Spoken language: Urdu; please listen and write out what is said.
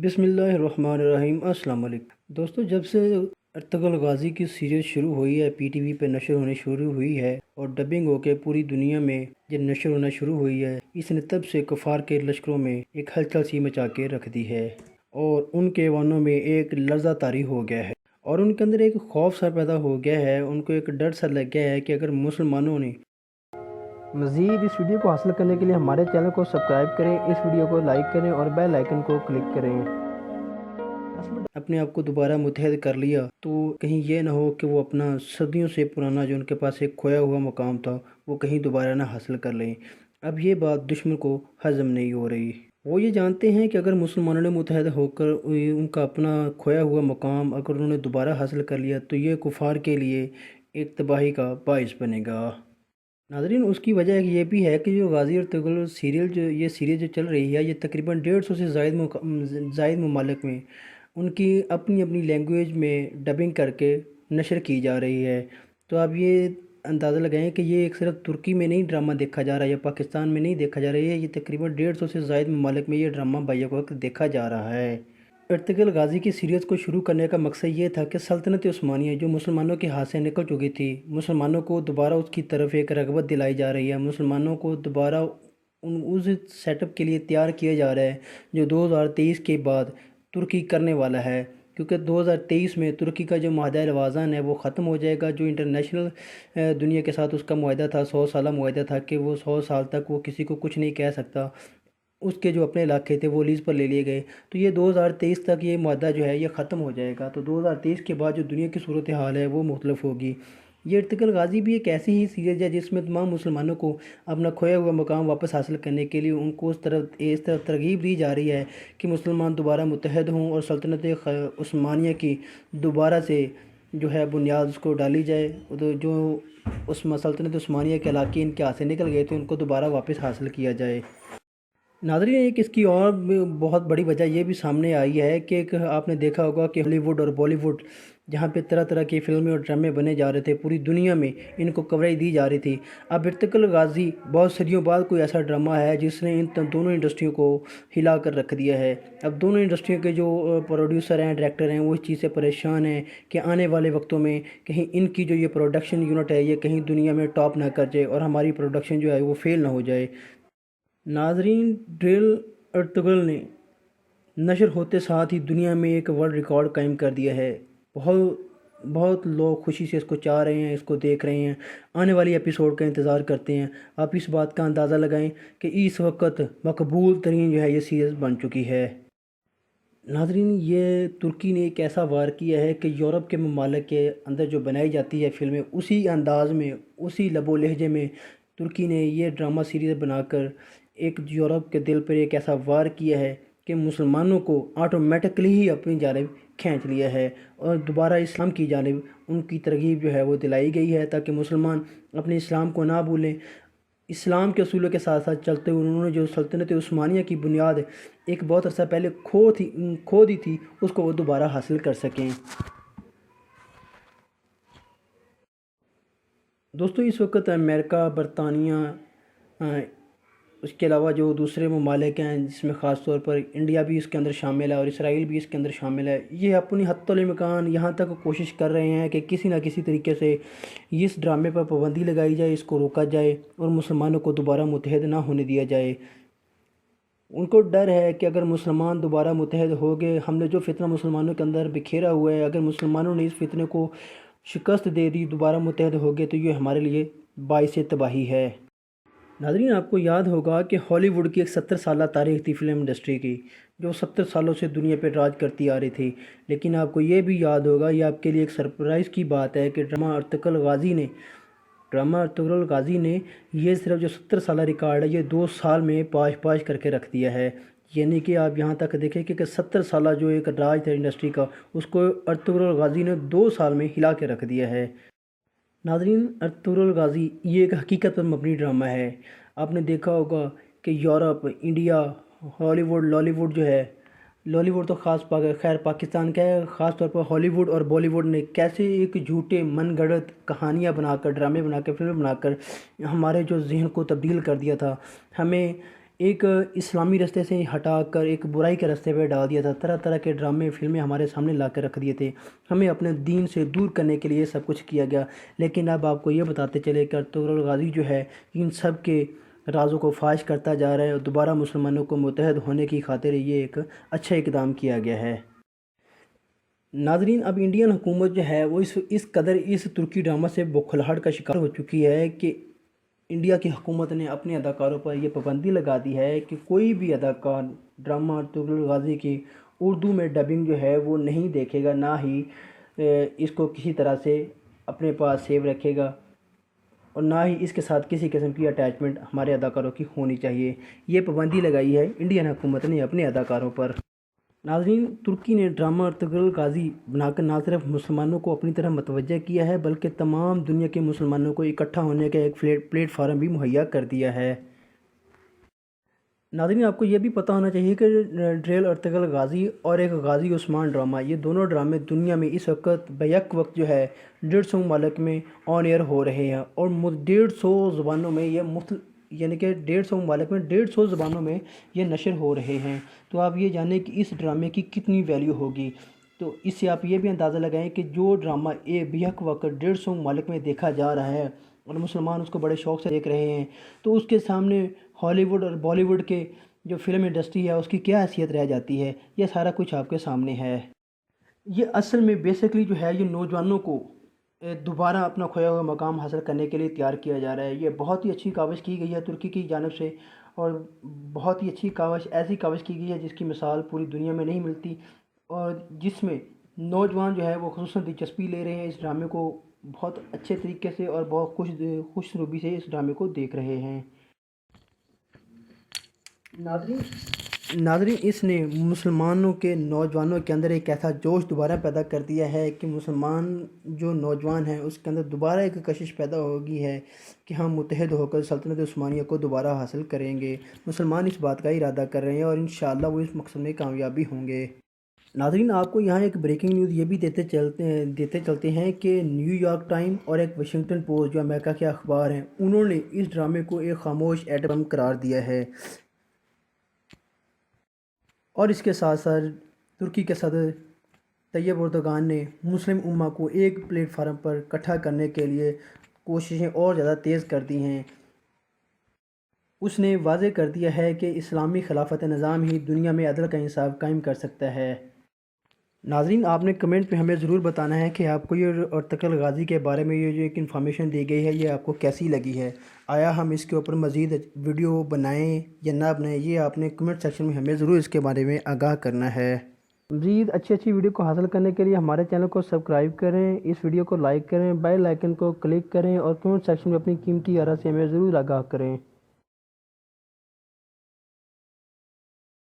بسم اللہ الرحمن الرحیم۔ السلام علیکم دوستو، جب سے ارطغرل غازی کی سیریز شروع ہوئی ہے، پی ٹی وی پہ نشر ہونے شروع ہوئی ہے اور ڈبنگ ہو کے پوری دنیا میں یہ نشر ہونا شروع ہوئی ہے، اس نے تب سے کفار کے لشکروں میں ایک ہلچل سی مچا کے رکھ دی ہے اور ان کے ایوانوں میں ایک لرزہ طاری ہو گیا ہے اور ان کے اندر ایک خوف سا پیدا ہو گیا ہے۔ ان کو ایک ڈر سا لگ گیا ہے کہ اگر مسلمانوں نے مزید اس ویڈیو کو حاصل کرنے کے لیے ہمارے چینل کو سبسکرائب کریں، اس ویڈیو کو لائک کریں اور بیل آئیکن کو کلک کریں۔ اپنے آپ کو دوبارہ متحد کر لیا تو کہیں یہ نہ ہو کہ وہ اپنا صدیوں سے پرانا جو ان کے پاس ایک کھویا ہوا مقام تھا وہ کہیں دوبارہ نہ حاصل کر لیں۔ اب یہ بات دشمن کو ہضم نہیں ہو رہی۔ وہ یہ جانتے ہیں کہ اگر مسلمانوں نے متحد ہو کر ان کا اپنا کھویا ہوا مقام اگر انہوں نے دوبارہ حاصل کر لیا تو یہ کفار کے لیے ایک تباہی کا باعث بنے گا۔ ناظرین، اس کی وجہ یہ بھی ہے کہ جو غازی ارطغرل سیریز جو چل رہی ہے، یہ تقریباً 150 سے زائد ممالک میں ان کی اپنی اپنی لینگویج میں ڈبنگ کر کے نشر کی جا رہی ہے۔ تو آپ یہ اندازہ لگائیں کہ یہ ایک صرف ترکی میں نہیں ڈرامہ دیکھا جا رہا ہے یا پاکستان میں نہیں دیکھا جا رہا ہے، یہ تقریباً 150 سے زائد ممالک میں یہ ڈرامہ بیک وقت دیکھا جا رہا ہے۔ ارطغرل غازی کی سیریز کو شروع کرنے کا مقصد یہ تھا کہ سلطنت عثمانیہ جو مسلمانوں کے ہاتھ سے نکل چکی تھی، مسلمانوں کو دوبارہ اس کی طرف ایک رغبت دلائی جا رہی ہے، مسلمانوں کو دوبارہ اس سیٹ اپ کے لیے تیار کیا جا رہا ہے جو 2023 کے بعد ترکی کرنے والا ہے، کیونکہ 2023 میں ترکی کا جو معاہدہ لوازان ہے وہ ختم ہو جائے گا، جو انٹرنیشنل دنیا کے ساتھ اس کا معاہدہ تھا، 100 سالہ معاہدہ تھا کہ وہ 100 سال تک وہ کسی کو کچھ نہیں کہہ سکتا، اس کے جو اپنے علاقے تھے وہ لیز پر لے لیے گئے، تو یہ 2023 تک یہ معاہدہ جو ہے یہ ختم ہو جائے گا۔ تو 2023 کے بعد جو دنیا کی صورتحال ہے وہ مختلف ہوگی۔ یہ ارطغرل غازی بھی ایک ایسی ہی سیریز ہے جس میں تمام مسلمانوں کو اپنا کھویا ہوا مقام واپس حاصل کرنے کے لیے ان کو اس طرف ترغیب دی جا رہی ہے کہ مسلمان دوبارہ متحد ہوں اور سلطنت عثمانیہ کی دوبارہ سے جو ہے بنیاد اس کو ڈالی جائے، جو اس سلطنت عثمانیہ کے علاقے ان کے ہاتھ سے نکل گئے تھے ان کو دوبارہ واپس حاصل کیا جائے۔ ناظرین، ایک اس کی اور بہت بڑی وجہ یہ بھی سامنے آئی ہے کہ آپ نے دیکھا ہوگا کہ ہالی ووڈ اور بالی ووڈ جہاں پہ طرح طرح کی فلمیں اور ڈرامے بنے جا رہے تھے، پوری دنیا میں ان کو کوریج دی جا رہی تھی۔ اب ارطغرل غازی بہت صدیوں بعد کوئی ایسا ڈرامہ ہے جس نے ان دونوں انڈسٹریوں کو ہلا کر رکھ دیا ہے۔ اب دونوں انڈسٹریوں کے جو پروڈیوسر ہیں، ڈائریکٹر ہیں، وہ اس چیز سے پریشان ہیں کہ آنے والے وقتوں میں کہیں ان کی جو یہ پروڈکشن یونٹ ہے یہ کہیں دنیا میں ٹاپ نہ کر جائے اور ہماری پروڈکشن جو ہے وہ فیل نہ ہو جائے۔ ناظرین، ڈرل ارطغرل نے نشر ہوتے ساتھ ہی دنیا میں ایک ورلڈ ریکارڈ قائم کر دیا ہے۔ بہت لوگ خوشی سے اس کو چاہ رہے ہیں، اس کو دیکھ رہے ہیں، آنے والی ایپیسوڈ کا انتظار کرتے ہیں۔ آپ اس بات کا اندازہ لگائیں کہ اس وقت مقبول ترین جو ہے یہ سیریز بن چکی ہے۔ ناظرین، یہ ترکی نے ایک ایسا وار کیا ہے کہ یورپ کے ممالک کے اندر جو بنائی جاتی ہے فلمیں، اسی انداز میں، اسی لب و لہجے میں ترکی نے یہ ڈرامہ سیریز بنا کر ایک یورپ کے دل پر ایک ایسا وار کیا ہے کہ مسلمانوں کو آٹومیٹکلی ہی اپنی جانب کھینچ لیا ہے اور دوبارہ اسلام کی جانب ان کی ترغیب جو ہے وہ دلائی گئی ہے تاکہ مسلمان اپنے اسلام کو نہ بھولیں۔ اسلام کے اصولوں کے ساتھ ساتھ چلتے ہوئے انہوں نے جو سلطنت عثمانیہ کی بنیاد ایک بہت عرصہ پہلے کھو دی تھی اس کو وہ دوبارہ حاصل کر سکیں۔ دوستو، اس وقت امریکہ، برطانیہ، اس کے علاوہ جو دوسرے ممالک ہیں جس میں خاص طور پر انڈیا بھی اس کے اندر شامل ہے اور اسرائیل بھی اس کے اندر شامل ہے، یہ اپنی حد الامکان یہاں تک کوشش کر رہے ہیں کہ کسی نہ کسی طریقے سے اس ڈرامے پر پابندی لگائی جائے، اس کو روکا جائے اور مسلمانوں کو دوبارہ متحد نہ ہونے دیا جائے۔ ان کو ڈر ہے کہ اگر مسلمان دوبارہ متحد ہو گئے، ہم نے جو فتنہ مسلمانوں کے اندر بکھیرا ہوا ہے، اگر مسلمانوں نے اس فتنے کو شکست دے دی، دوبارہ متحد ہو گئے تو یہ ہمارے لیے باعث تباہی ہے۔ ناظرین، آپ کو یاد ہوگا کہ ہالی ووڈ کی ایک 70 سالہ تاریخ تھی فلم انڈسٹری کی، جو 70 سالوں سے دنیا پہ راج کرتی آ رہی تھی، لیکن آپ کو یہ بھی یاد ہوگا، یہ آپ کے لیے ایک سرپرائز کی بات ہے کہ ڈرامہ ارطغرل غازی نے یہ صرف جو 70 سالہ ریکارڈ ہے یہ 2 سال میں پاش کر کے رکھ دیا ہے۔ یعنی کہ آپ یہاں تک دیکھیں کہ 70 سالہ جو ایک راج تھا انڈسٹری کا، اس کو ارطغرل غازی نے 2 سال میں ہلا کے رکھ دیا ہے۔ ناظرین، ارطغرل غازی یہ ایک حقیقت پر مبنی ڈرامہ ہے۔ آپ نے دیکھا ہوگا کہ یورپ، انڈیا، ہالی ووڈ، لالی ووڈ جو ہے، لالی ووڈ تو خیر پاکستان کا ہے، خاص طور پر ہالی ووڈ اور بالی ووڈ نے کیسے ایک جھوٹے من گھڑت کہانیاں بنا کر، ڈرامے بنا کر، فلم بنا کر ہمارے جو ذہن کو تبدیل کر دیا تھا، ہمیں ایک اسلامی راستے سے ہٹا کر ایک برائی کے راستے پہ ڈال دیا تھا، طرح طرح کے ڈرامے فلمیں ہمارے سامنے لا کر رکھ دیے تھے، ہمیں اپنے دین سے دور کرنے کے لیے یہ سب کچھ کیا گیا۔ لیکن اب آپ کو یہ بتاتے چلے کہ ارطغرل غازی جو ہے ان سب کے رازوں کو فاش کرتا جا رہا ہے، اور دوبارہ مسلمانوں کو متحد ہونے کی خاطر یہ ایک اچھا اقدام کیا گیا ہے۔ ناظرین، اب انڈین حکومت جو ہے وہ اس قدر اس ترکی ڈرامہ سے بوکھلاہٹ کا شکار ہو چکی ہے کہ انڈیا کی حکومت نے اپنے اداکاروں پر یہ پابندی لگا دی ہے کہ کوئی بھی اداکار ڈرامہ ارطغرل غازی کی اردو میں ڈبنگ جو ہے وہ نہیں دیکھے گا، نہ ہی اس کو کسی طرح سے اپنے پاس سیو رکھے گا، اور نہ ہی اس کے ساتھ کسی قسم کی اٹیچمنٹ ہمارے اداکاروں کی ہونی چاہیے۔ یہ پابندی لگائی ہے انڈین حکومت نے اپنے اداکاروں پر۔ ناظرین، ترکی نے ڈرامہ ارطغرل غازی بنا کر نہ صرف مسلمانوں کو اپنی طرف متوجہ کیا ہے بلکہ تمام دنیا کے مسلمانوں کو اکٹھا ہونے کا ایک پلیٹ فارم بھی مہیا کر دیا ہے۔ ناظرین، آپ کو یہ بھی پتہ ہونا چاہیے کہ ڈریل ارطغرل غازی اور ایک غازی عثمان ڈرامہ، یہ دونوں ڈرامے دنیا میں اس وقت بیک وقت جو ہے 150 ممالک میں آن ایئر ہو رہے ہیں، اور 150 زبانوں میں یہ یعنی کہ 150 ممالک میں 150 زبانوں میں یہ نشر ہو رہے ہیں۔ تو آپ یہ جانیں کہ اس ڈرامے کی کتنی ویلیو ہوگی۔ تو اس سے آپ یہ بھی اندازہ لگائیں کہ جو ڈرامہ بیک وقت 150 ممالک میں دیکھا جا رہا ہے اور مسلمان اس کو بڑے شوق سے دیکھ رہے ہیں، تو اس کے سامنے ہالی ووڈ اور بالی ووڈ کے جو فلم انڈسٹری ہے اس کی کیا حیثیت رہ جاتی ہے۔ یہ سارا کچھ آپ کے سامنے ہے۔ یہ اصل میں بیسکلی جو ہے یہ نوجوانوں کو دوبارہ اپنا کھویا ہوا مقام حاصل کرنے کے لیے تیار کیا جا رہا ہے۔ یہ بہت ہی اچھی کاوش کی گئی ہے ترکی کی جانب سے، اور بہت ہی اچھی کاوش، ایسی کاوش کی گئی ہے جس کی مثال پوری دنیا میں نہیں ملتی، اور جس میں نوجوان جو ہے وہ خصوصاً دلچسپی لے رہے ہیں اس ڈرامے کو، بہت اچھے طریقے سے اور بہت خوش روبی سے اس ڈرامے کو دیکھ رہے ہیں۔ ناظرین، اس نے مسلمانوں کے نوجوانوں کے اندر ایک ایسا جوش دوبارہ پیدا کر دیا ہے کہ مسلمان جو نوجوان ہیں اس کے اندر دوبارہ ایک کشش پیدا ہوگی ہے کہ ہم متحد ہو کر سلطنت عثمانیہ کو دوبارہ حاصل کریں گے۔ مسلمان اس بات کا ارادہ کر رہے ہیں اور انشاءاللہ وہ اس مقصد میں کامیابی ہوں گے۔ ناظرین، آپ کو یہاں ایک بریکنگ نیوز یہ بھی دیتے چلتے ہیں کہ نیو یارک ٹائم اور ایک واشنگٹن پوسٹ جو امریکہ کے اخبار ہیں، انہوں نے اس ڈرامے کو ایک خاموش ایٹم بم قرار دیا ہے، اور اس کے ساتھ ساتھ ترکی کے صدر طیب اردوغان نے مسلم امہ کو ایک پلیٹ فارم پر اکٹھا کرنے کے لیے کوششیں اور زیادہ تیز کر دی ہیں۔ اس نے واضح کر دیا ہے کہ اسلامی خلافت نظام ہی دنیا میں عدل کا انصاف قائم کر سکتا ہے۔ ناظرین، آپ نے کمنٹ میں ہمیں ضرور بتانا ہے کہ آپ کو یہ ارطغرل غازی کے بارے میں یہ جو ایک انفارمیشن دی گئی ہے یہ آپ کو کیسی لگی ہے۔ آیا ہم اس کے اوپر مزید ویڈیو بنائیں یا نہ بنائیں، یہ آپ نے کمنٹ سیکشن میں ہمیں ضرور اس کے بارے میں آگاہ کرنا ہے۔ مزید اچھی ویڈیو کو حاصل کرنے کے لیے ہمارے چینل کو سبسکرائب کریں، اس ویڈیو کو لائک کریں، بیل آئیکن کو کلک کریں، اور کمنٹ سیکشن میں اپنی قیمتی آراء سے ہمیں ضرور آگاہ کریں۔